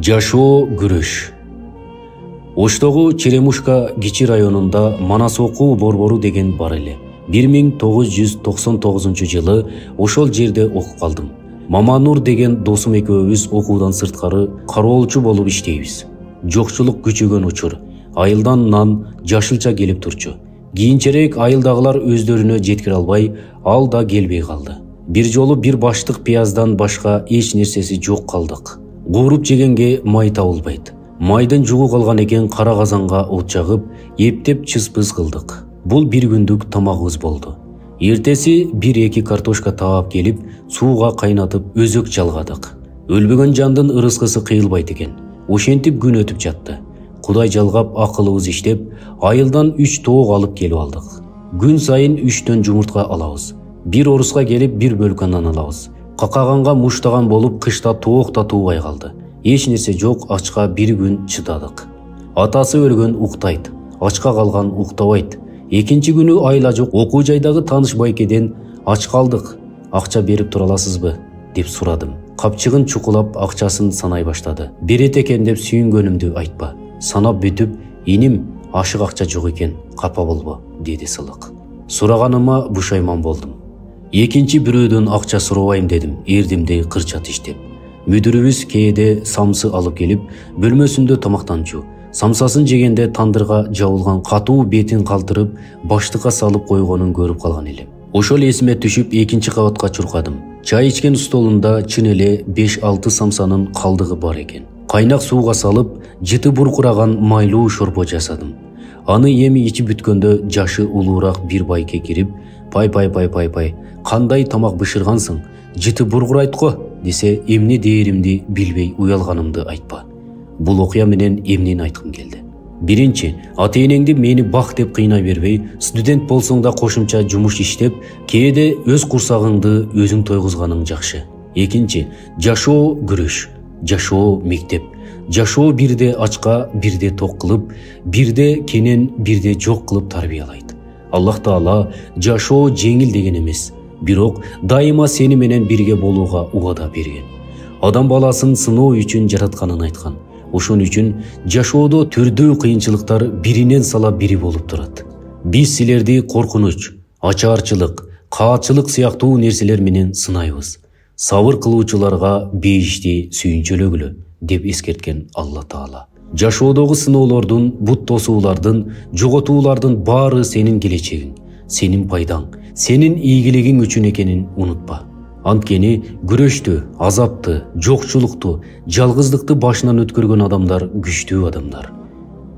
Жашоо күрөш. Оштогу Черемушка Кичи районунда Манас окуу борбору деген бар эле. 1999 жылы ошол жерде окуп калдым. Маманур деген досум экөөбүз окуудан сырткары кароолчу болуп иштейбиз. Жокчулук күчөгөн учур, айылдан нан жашылча келип турчу. Кийинчерээк айылдагылар өздөрүнө жеткире албай, ал да келбей калды. Бир жолу бир баштык пияздан башка эч нерсеси жок калдык. Кууруп жегенге май табылбайт. Майдын жугу калган экен, кара казанга от жагып, эптеп чыз-пыз кылдык. Бул бир күндүк тамагыбыз болду. Эртеси 1-2 картошка таап келип, сууга кайнатып өзөк жалгадык. Өлбөгөн жандын ырыскысы кыйылбайт экен. Ошентип күн өтүп жатты. Кудай жалгап акылыбыз иштеп, айылдан 3 тоок алып келип алдык. Күн сайын 3төн жумуртка алабыз. Бир оруска келип, бир бөлкө нан алабыз. Какаганга муштаган болуп, кышта тоок да туубай калды. Эч нерсе жок, ачка бир күн чыдадык. Атасы өлгөн уктайт, ачка калган уктабайт. Экинчи күнү айла жок, окуу жайдагы тааныш байкеден ач калдык, акча берип тура аласызбы деп сурадым. Капчыгын чукулап акчасын санай баштады. Берет экен деп сүйүнгөнүмдү айтпа. Санап бүтүп, иним ашык акча жок экен, капа болбо деди сылык. Сураганыма бушайман болдум. Экинчи бирөөдөн акча сурабайм дедим, эрдимдей кырчат иштеп. Мүдүрүбүз кээде самсы алып келип, бөлмөсүндө тамактанчу. Самсасын жегенде тандырга жабылган катуу бетин калтырып, баштыкка салып койгонун көрүп калган элем. Ошол эсиме түшүп, экинчи кабатка чуркадым. Чай ичкен столунда чын эле 5-6 самсанын калдыгы бар экен. Кайнак сууга салып, жыты буркураган майлуу шорпо жасадым. Аны эми ичип бүткөндө жашы улуураак бир байке кирип, пай, кандай тамак бышыргансың, жыты бургурайт го десе, эмне дээримди билбей уялганымды айтпа. Бул окуя менен эмнени айткым келди. Биринчи, ата-энеңди мени бак деп кыйнай бербей, студент болсоң да кошумча жумуш иштеп, кээде өз курсагыңды өзүң тойгузганың жакшы. Экинчи, жашоо күрөш, жашоо мектеп. Жашоо бирде ачка, бирде ток кылып, бирде кенен, бирде жок кылып тарбиялайт. Аллах Таала жашоо жеңил деген эмес, бирок дайыма сени менен бирге болууга угада берген. Адам баласын сыноо үчүн жаратканын айткан. Ошон үчүн жашоодо түрдүү кыйынчылыктар биринен сала бири болуп турат. Биз силерди коркунуч, ачаарчылык, каатчылык сыяктуу нерселер менен сынайбыз. Сабыр кылуучуларга бейишти сүйүнчөлөгүлө деп эскерткен Алла Таала. Жашоодогу сыноолордун, бут тосуулардын, жоготуулардын баары сенин келечегиң, сенин пайдаң, сенин ийгилигиң үчүн экенин унутпа. Анткени күрөштү, азапты, жокчулукту, жалгыздыкты башынан өткөргөн адамдар күчтүү адамдар.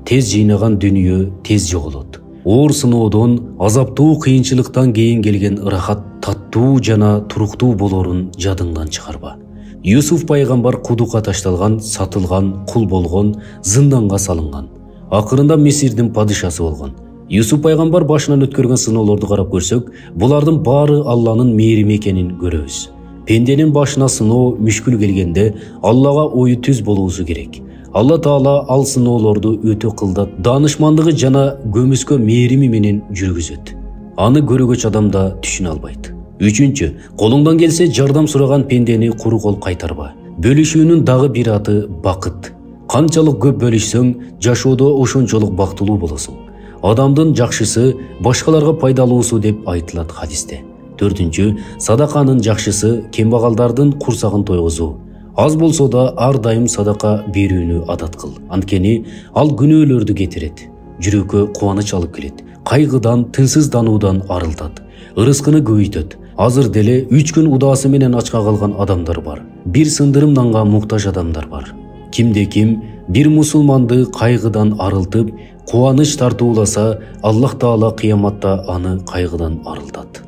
Тез жыйнаган дүнүйө тез жоголот. Оор сыноодон, азаптуу кыйынчылыктан кийин келген ырахат таттуу жана туруктуу болорун жадыңдан чыгарба. Юсуф пайгамбар кудукка ташталган, сатылган, кул болгон, зынданга салынган. Акырында Мисирдин падышасы болгон. Юсуф пайгамбар башынан өткөргөн сыноолорду карап көрсөк, булардын баары Алланын мээрими экенин көрөбүз. Пенденин башына сыноо, мүшкүл келгенде Аллага ою түз болуусу керек. Алла Таала ал сыноолорду өтө кылдат, даанышмандыгы жана көмүскө мээрими менен жүргүзөт. Аны көрөгөч адам да түшүнө албайт. Үчүнчү, колуңдан келсе жардам сураган пендени куру кол кайтарба. Бөлүшүүнүн дагы бир аты бакыт. Канчалык көп бөлүшсөң, жашоодо ошончолук бактылуу болосуң. Адамдын жакшысы башкаларга пайдалуусу деп айтылат хадисте. Төртүнчү, садаканын жакшысы кембагалдардын курсагын тойгузуу. Аз болсо да ар дайым садака берүүнү адат кыл. Анткени ал күнөөлөрдү кетирет, жүрөккө кубаныч алып келет, кайгыдан, тынсыздануудан арылтат, ырыскыны көбөйтөт. Азыр деле 3 күн удаасы менен ачка калган адамдар бар. Бир сындырым нанга муктаж адамдар бар. Кимде ким бир мусулманды кайгыдан арылтып, кубаныч тартууласа, Аллах Таала кыяматта аны кайгыдан арылтат.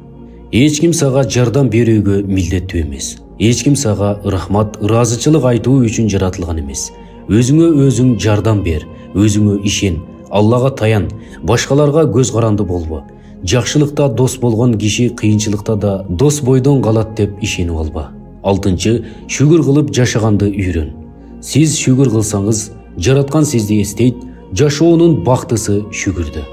Эч ким сага жардам берүүгө милдеттүү эмес. Эч ким сага рахмат, ыраазычылык айтуу үчүн жаратылган эмес. Өзүңө өзүң жардам бер, өзүңө ишен, Аллага таян, башкаларга көз каранды болбо. Жакшылыкта дос болгон киши кыйынчылыкта да дос бойдон калат деп ишенип алба. Алтынчы, шүгүр кылып жашаганды үйрөн. Сиз шүгүр кылсаңыз, жараткан сизди эстейт, жашоонун бактысы шүгүрдө.